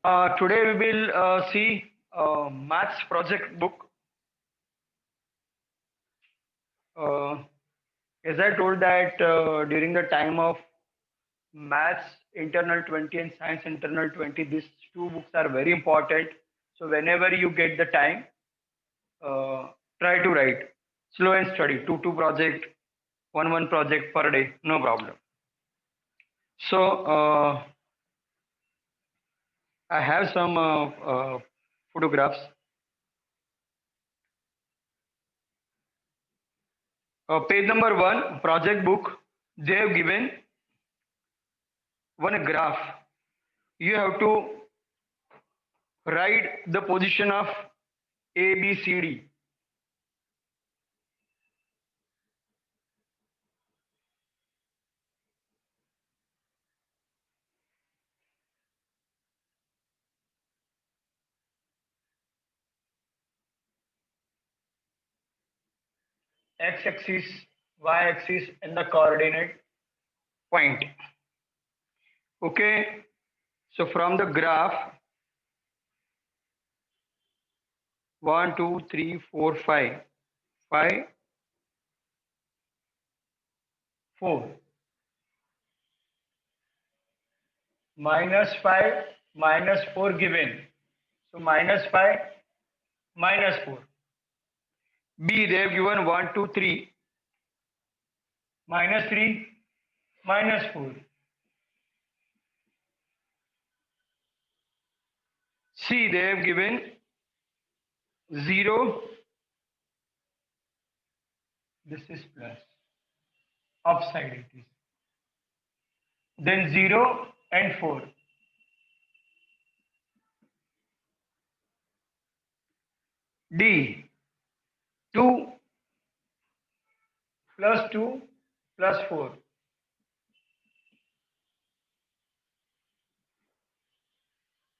Today we will see maths project book. Uh, as I told that during the time of maths internal 20 and science internal 20, these two books are very important. So whenever you get the time, uh, try to write slow and study. Two project, one project per day, no problem. So I have some photographs. Page number one, project book. They have given one graph. You have to write the position of A, B, C, D. X-axis, Y-axis, and the coordinate point. Okay. So from the graph, 1, 2, 3, 4, 5, 5, 4, minus 5, minus 4 given. So minus 5, minus 4. B, they have given 1, 2, 3, minus 3, minus 4. C, they have given 0, this is plus, upside it is. Then 0 and 4. D, 2 plus 2 plus 4.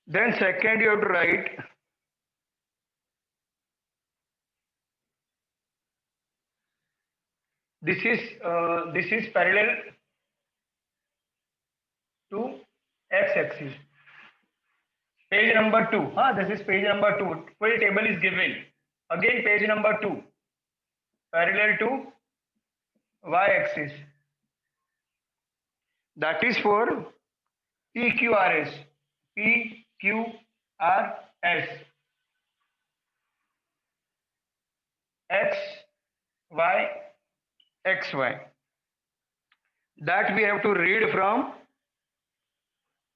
Then second you have to write this is parallel to x-axis. Page number 2. This is page number 2. Full table is given. Again page number 2. Parallel to y-axis. That is for PQRS. PQRS. X, Y, XY. That we have to read from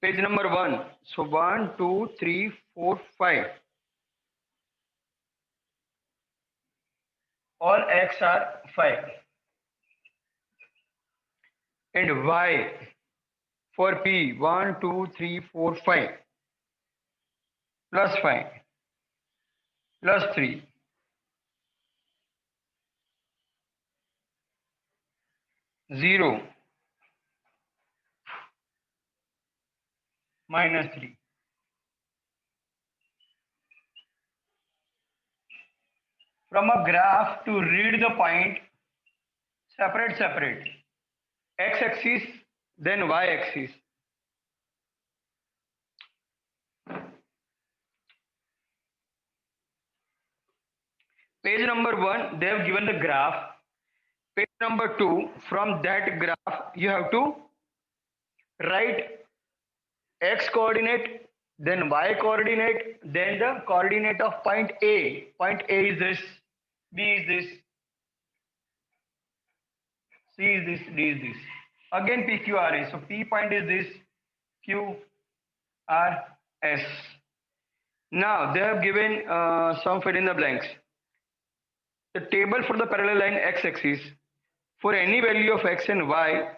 page number 1. So 1, 2, 3, 4, 5. All X are 5. And Y for P, 1, 2, 3, 4, 5. Plus 5. Plus 3. 0. Minus 3. From a graph to read the point, separate. X-axis, then Y-axis. Page number 1, they have given the graph. Page number 2, from that graph, you have to write X coordinate, then Y coordinate, then the coordinate of point A. Point A is this, B is this, C is this, D is this. Again PQRS. So P point is this, Q, R, S. Now they have given some fill in the blanks. The table for the parallel line x-axis for any value of x and y,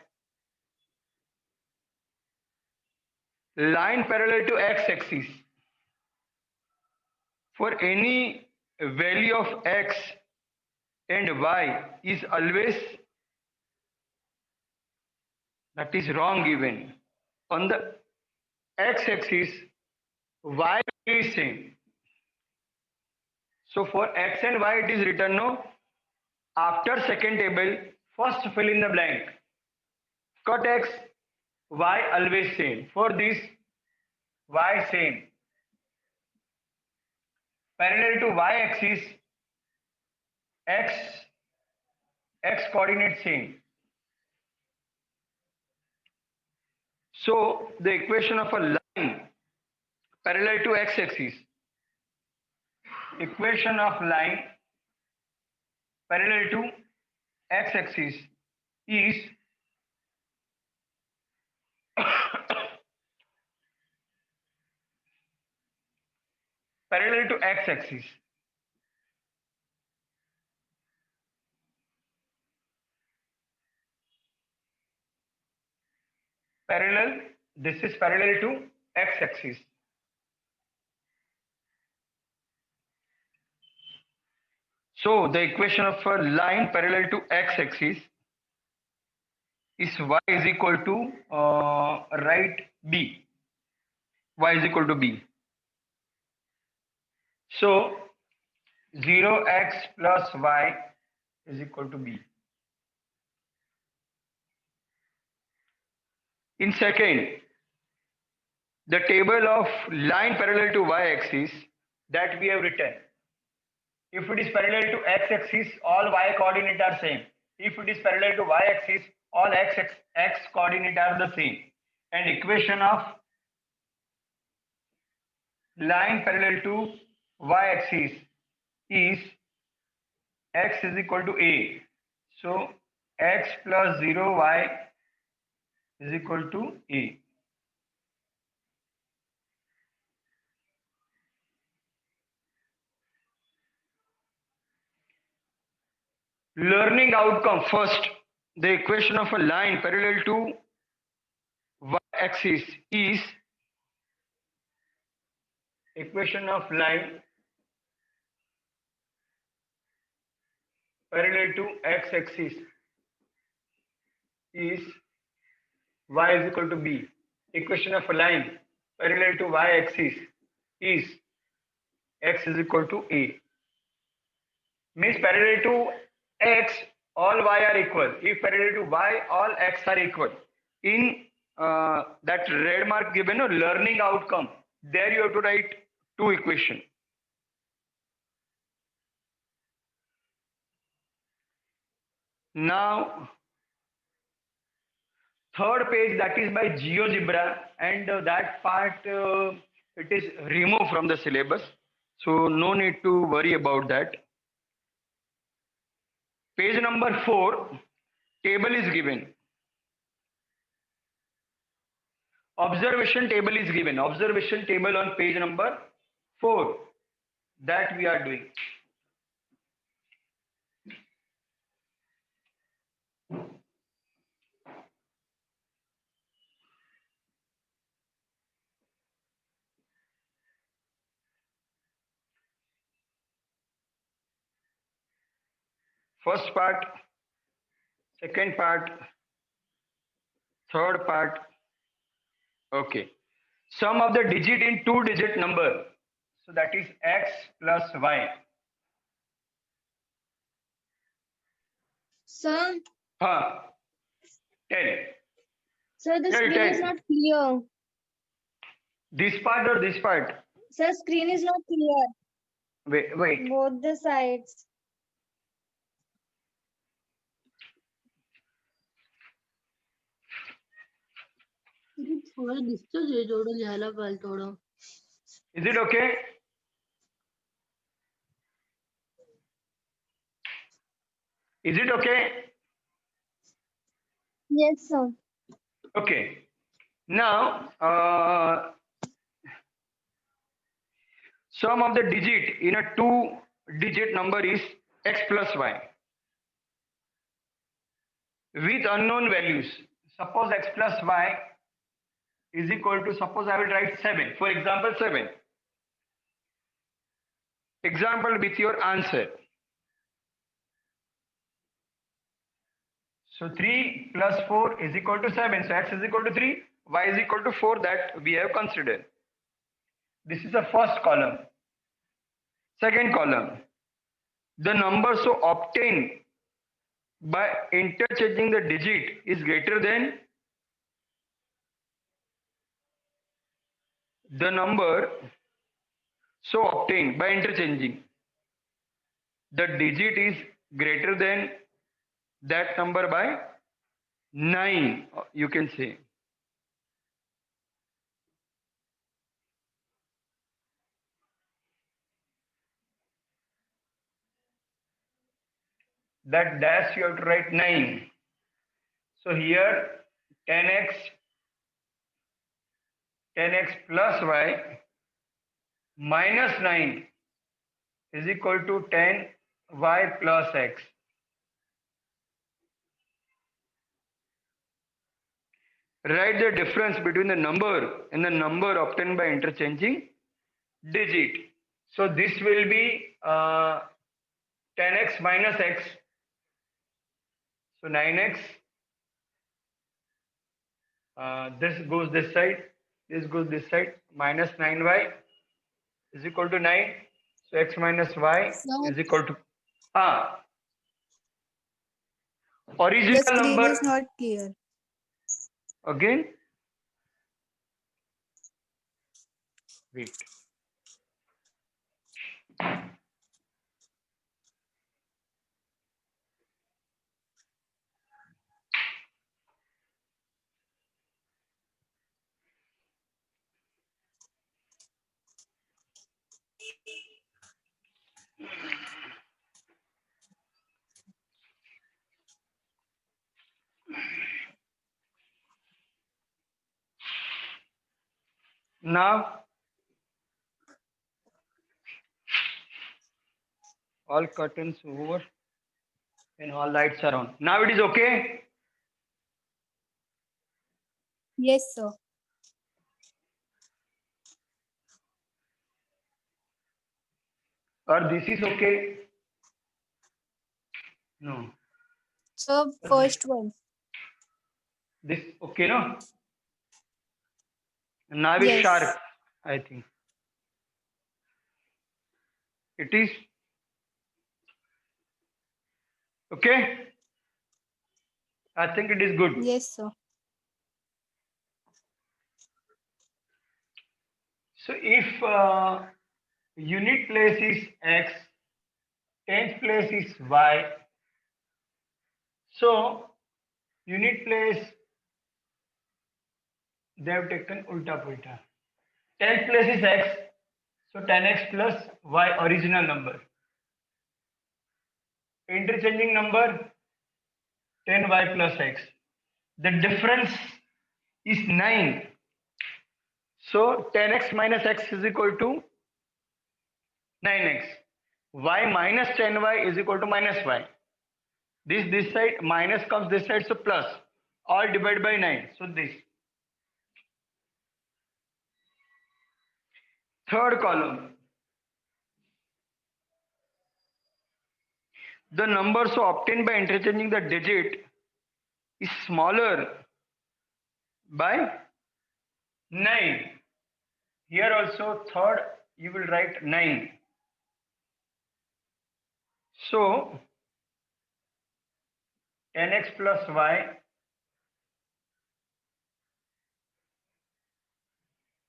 line parallel to x-axis for any value of x and y is always, that is wrong given. On the x-axis, y is same. So for x and y it is written no. After second table, first fill in the blank. Cut x, y always same. For this, y same. parallel to y-axis, x coordinate same. So the equation of a line parallel to x-axis, equation of line parallel to x-axis is parallel to x-axis. Parallel, this is parallel to x-axis. So the equation of a line parallel to x-axis is y is equal to right b. Y is equal to b. So 0x plus y is equal to b. In second, the table of line parallel to y-axis that we have written. If it is parallel to x-axis, all y coordinate are same. If it is parallel to y-axis, all x coordinate are the same. And equation of line parallel to y-axis is x is equal to a. So x plus 0y is equal to a. Learning outcome first, the equation of a line parallel to y-axis is equation of line parallel to x-axis is y is equal to b. Equation of a line parallel to y-axis is x is equal to a. Means parallel to x, all y are equal. If parallel to y, all x are equal. In that red mark given, learning outcome, there you have to write two equation. Now, third page, that is by GeoGebra, and that part it is removed from the syllabus, so no need to worry about that. Page number 4, table is given. Observation table is given. Observation table on page number 4. That we are doing. First part, second part, third part. Okay. Sum of the digit in two-digit number. So that is x plus y. Sir, Huh. Tell. sir, the Tell, screen tell. is not clear. This part or this part? Sir, screen is not clear. Wait. Both the sides. थोडं दिसतोच आहे जेवढं लिहायला पाहिजे थोडं. Is it okay? Is it okay? Yes, sir. Okay. Now, sum of the digit in a two-digit number is x plus y with unknown values. Suppose x plus y is equal to, suppose I will write 7. For example, 7. Example with your answer. So 3 plus 4 is equal to 7. So x is equal to 3, y is equal to 4 that we have considered. This is the first column. Second column. The number so obtained by interchanging the digit is greater than the number So obtain by interchanging. The digit is greater than that number by 9, you can say. That dash you have to write 9. So here 10x plus y minus 9 is equal to 10y plus x. Write the difference between the number and the number obtained by interchanging digit. So this will be 10x minus x. So 9x. This goes this side. This goes this side. Minus 9y is equal to 9. So x minus y So is equal to the original screen number is not clear. again. Wait. Now all curtains over and all lights are on. Now it is okay. Yes, sir. Or this is okay. No. So first one. This okay, no? Now it's Yes. sharp, I think. It is okay. I think it is good. Yes, sir. So if unit place is x, tens place is y. So unit place they have taken ulta pulta. Tens place is x, so 10x plus y original number. Interchanging number 10y plus x. The difference is 9. So 10x minus x is equal to 9x. Y minus 10y is equal to minus y. This side minus comes this side, so plus. All divided by 9. So this. Third column. The number so obtained by interchanging the digit is smaller by 9. Here also third you will write 9. So 10x plus y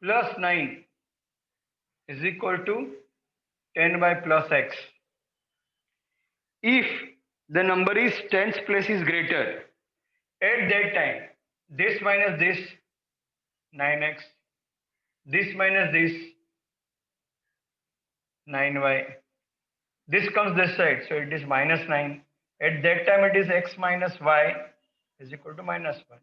plus 9 is equal to 10y plus x. If the number is tens place is greater, at that time this minus this 9x, this minus this 9y, this comes this side, so it is minus 9. At that time it is x minus y is equal to minus 1.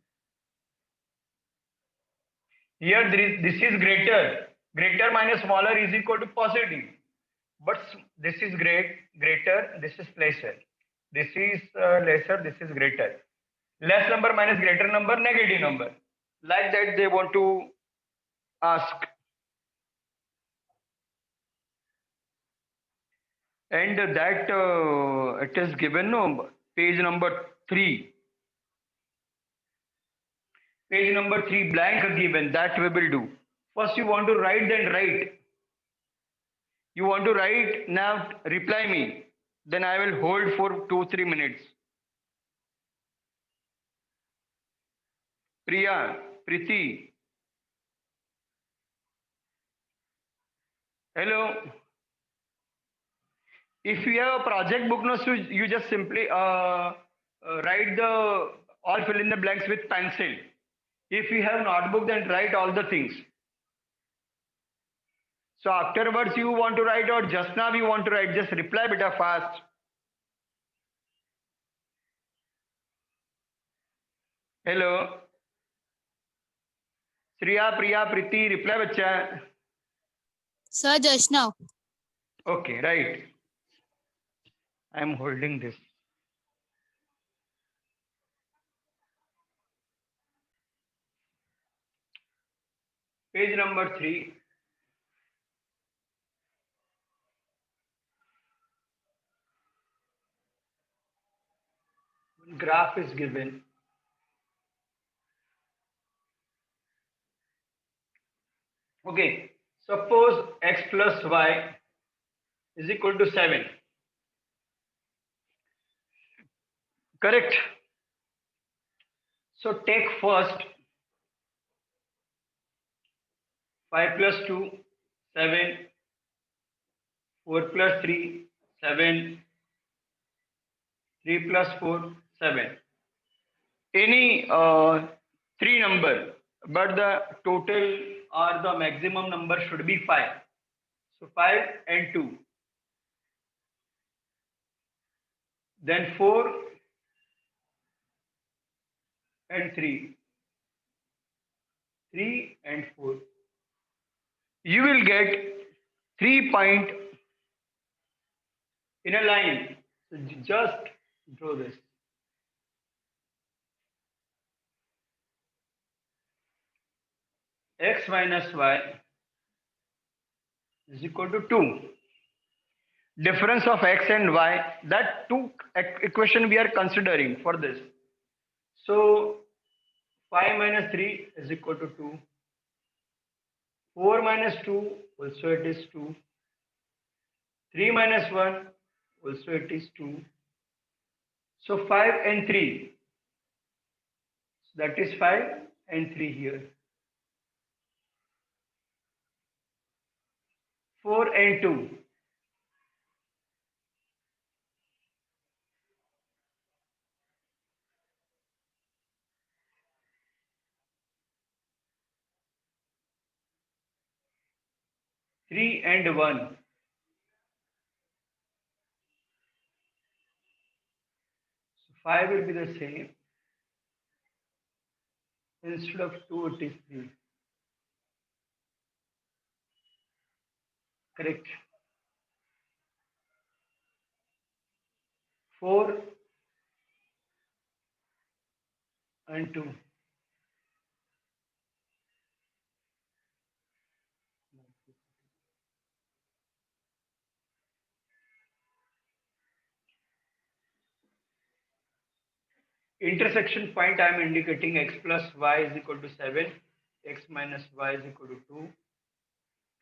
Here this is greater. Greater minus smaller is equal to positive. But this is greater, this is lesser. This is lesser, this is greater. Less number minus greater number, negative number. Like that they want to ask. And that it is given, no, page number 3. Page number 3 blank given, that we will do. First you want to write, then write. You want to write, now reply me. Then I will hold for 2-3 minutes. Priya, Priti. Hello. If you have a project book, no, so you just simply write the all fill in the blanks with pencil. If you have notebook, then write all the things. So afterwards, you want to write or just now you want to write, just reply beta fast. Hello. Shriya, Priya, Priti, reply bacha. Sir, just now. Okay, right. I am holding this. Page number 3. Graph is given. Okay, suppose x plus y is equal to 7. Correct. So take first 5 plus 2, 7, 4 plus 3, 7, 3 plus 4, 7. Any three number, but the total or the maximum number should be 5. So 5 and 2. Then 4 and 3. 3 and 4. You will get 3 point in a line. So just draw this. X minus y is equal to 2. Difference of x and y, that two equation we are considering for this. So 5 minus 3 is equal to 2. 4 minus 2 also it is 2. 3 minus 1 also it is 2. So 5 and 3. So that is 5 and 3 here. 4 and 2. 3 and 1. So 5 will be the same. Instead of 2 it is 3. Correct. 4 and 2. Intersection point I am indicating x plus y is equal to 7, x minus y is equal to 2,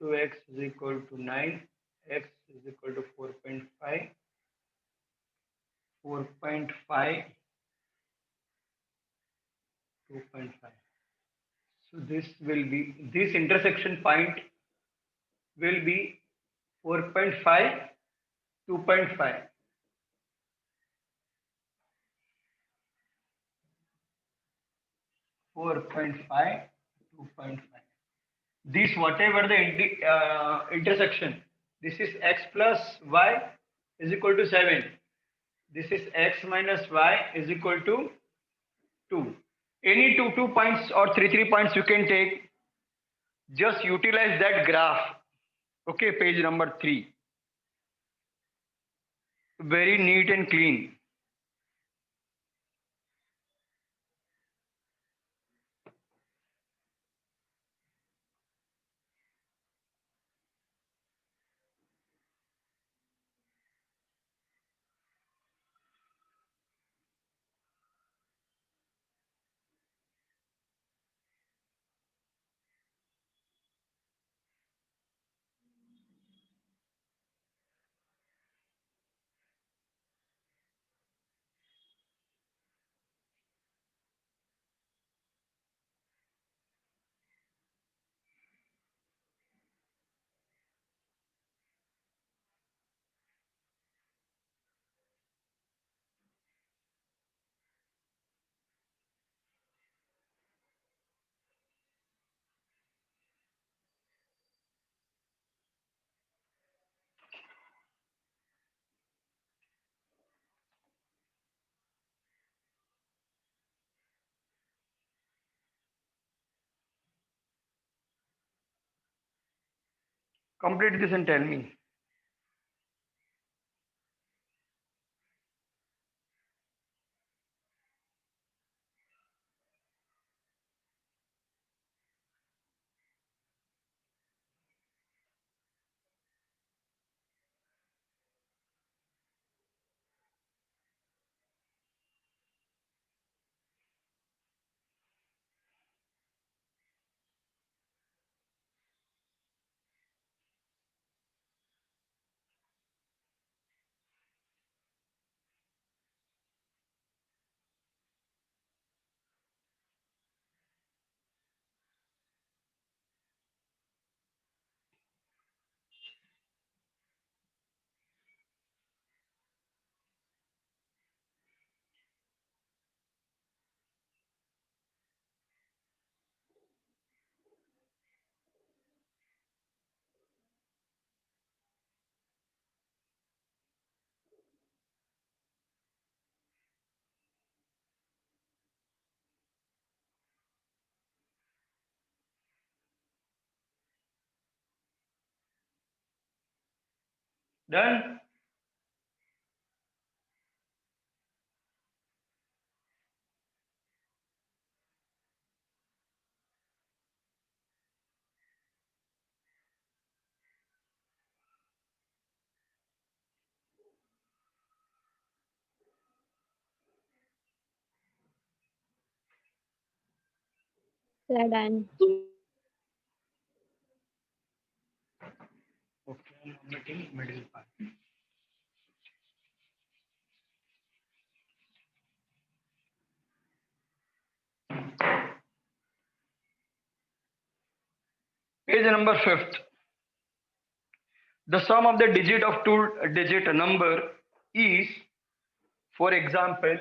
2x is equal to 9, x is equal to 4.5, 4.5, 2.5. So this will be, this intersection point will be 4.5, 2.5. 4.5, 2.5. This whatever the intersection, this is x plus y is equal to 7. This is x minus y is equal to 2. Any two points or three points you can take. Just utilize that graph. Okay, page number 3. Very neat and clean. Complete this and tell me. Done? Yeah, done. Okay, I'm omitting middle part. Page number 5th. The sum of the digit of two-digit number is, for example,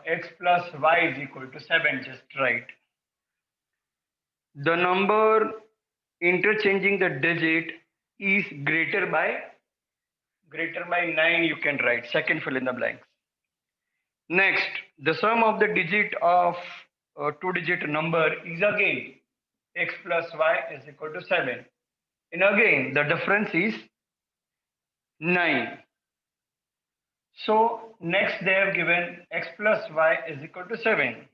x plus y is equal to 7. Just write. The number interchanging the digit is greater by 9. You can write. Second, fill in the blanks. Next, the sum of the digit of a two-digit number is again x plus y is equal to 7. And again, the difference is 9. So next they have given x plus y is equal to 7.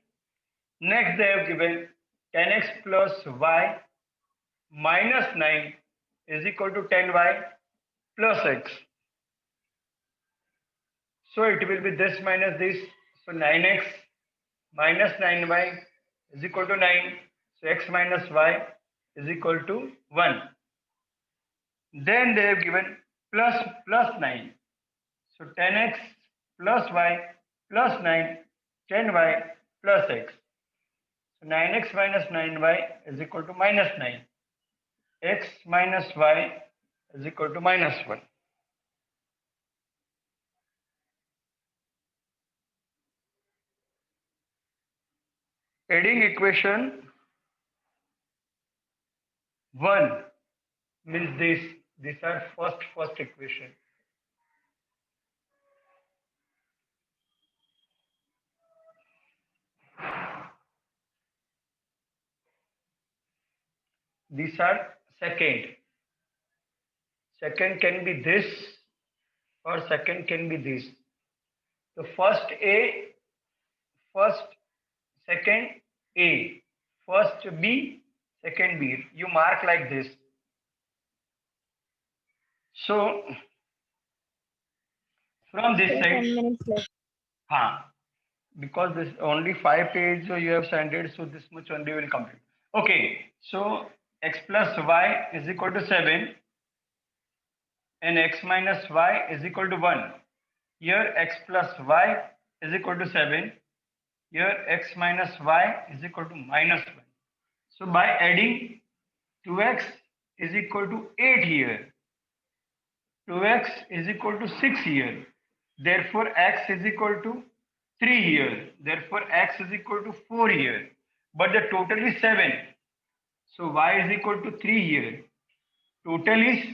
Next they have given 10x plus y minus 9 is equal to 10y plus x. So it will be this minus this. So 9x minus 9y is equal to 9. So x minus y is equal to 1. Then they have given plus 9. So 10x plus y plus 9, 10y plus x. So 9x minus 9y is equal to minus 9. X minus y is equal to minus 1. Adding equation 1 means this. These are first equation. These are second. Second can be this or second can be this. So first A, first, second A, first B, second B. You mark like this. So from this Okay, 10 side, minutes left. because this only 5 pages you have sent it, so this much only will complete. Okay, so x plus y is equal to 7 and x minus y is equal to 1. Here x plus y is equal to 7. Here x minus y is equal to minus 1. So by adding 2x is equal to 8 here. 2x is equal to 6 here. Therefore, x is equal to 3 here. Therefore, x is equal to 4 here. But the total is 7. So, y is equal to 3 here. Total is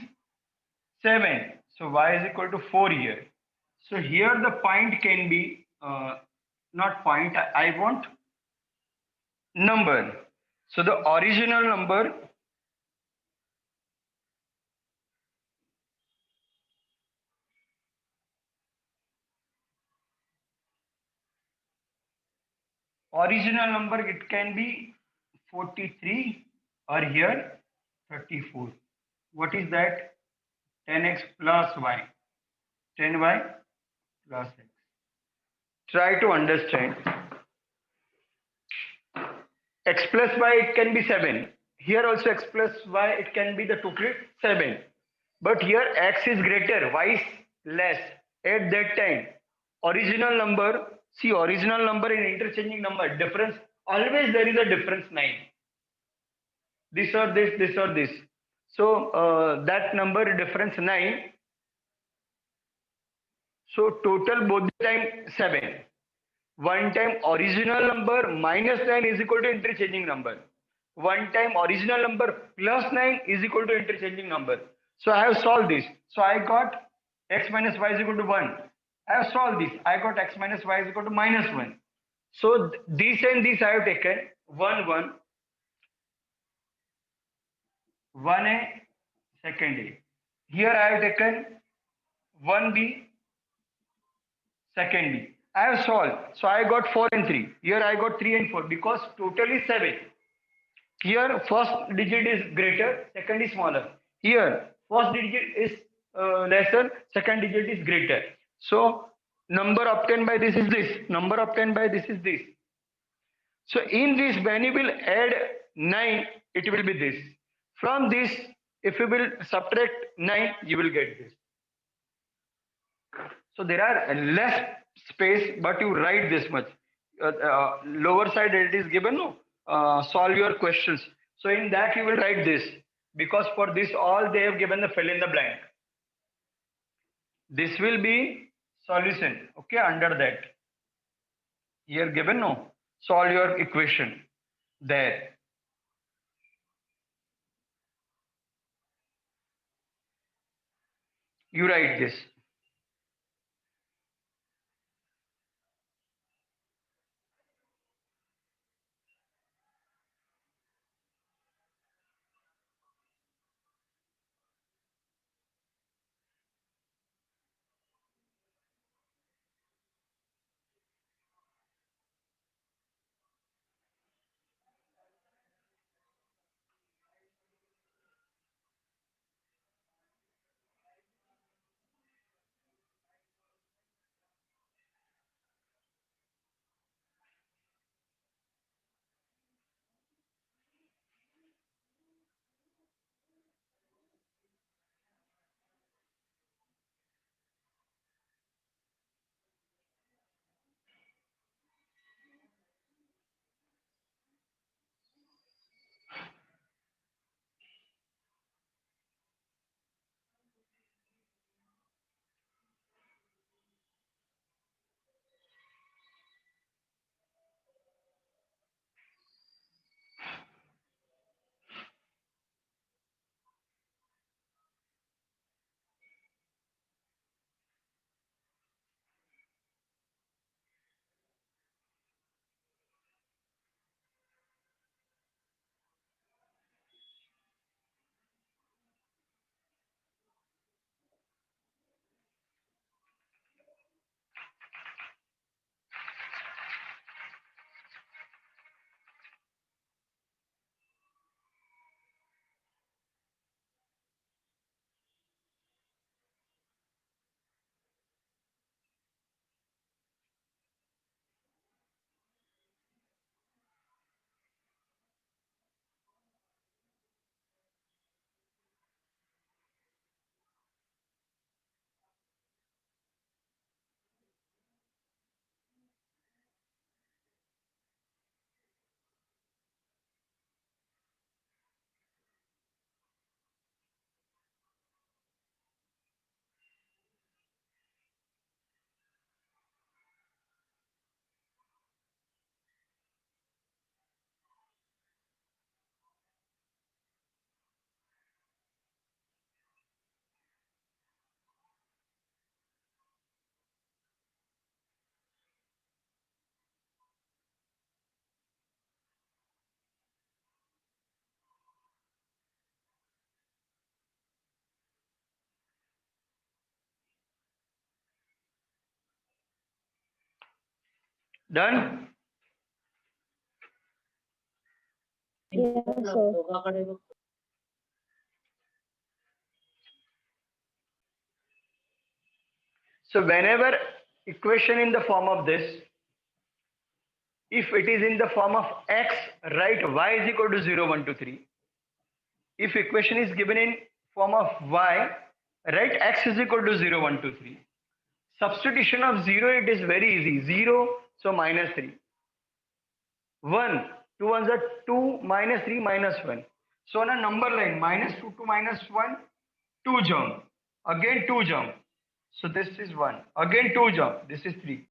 7. So, y is equal to 4 here. So, here the point can be, not point, I want number. So, the original number original number, it can be 43 or here 34. What is that? 10x plus y. 10y plus x. Try to understand. X plus y, it can be 7. Here also x plus y, it can be the total 7. But here x is greater, y is less. At that time, original number, see original number and interchanging number, difference, always there is a difference 9. This or this or this. So that number difference 9. So total both the time 7. One time original number minus 9 is equal to interchanging number. One time original number plus 9 is equal to interchanging number. So I have solved this. So I got x minus y is equal to 1. I have solved this. I got x minus y is equal to minus 1. So this and this I have taken 1, 1, 1a, second a. Here I have taken 1b, second b. I have solved. So I got 4 and 3. Here I got 3 and 4 because total is 7. Here first digit is greater, second is smaller. Here first digit is lesser, second digit is greater. So number obtained by this is this. Number obtained by this is this. So in this, when you will add 9, it will be this. From this, if you will subtract 9, you will get this. So there are less space, but you write this much. Lower side it is given, no? Solve your questions. So in that you will write this, because for this all they have given the fill in the blank. This will be solution, okay, under that. Here given, no? Solve your equation there. You write this. Done? Yes, sir. So whenever equation in the form of this, if it is in the form of x, write y is equal to 0, 1, 2, 3. If equation is given in form of y, write x is equal to 0, 1, 2, 3. Substitution of 0, it is very easy. 0, so minus 3. 1, 2 ones are 2, minus 3, minus 1. So on a number line, minus 2 to minus 1, 2 jump. Again 2 jump. So this is 1. Again 2 jump. This is 3.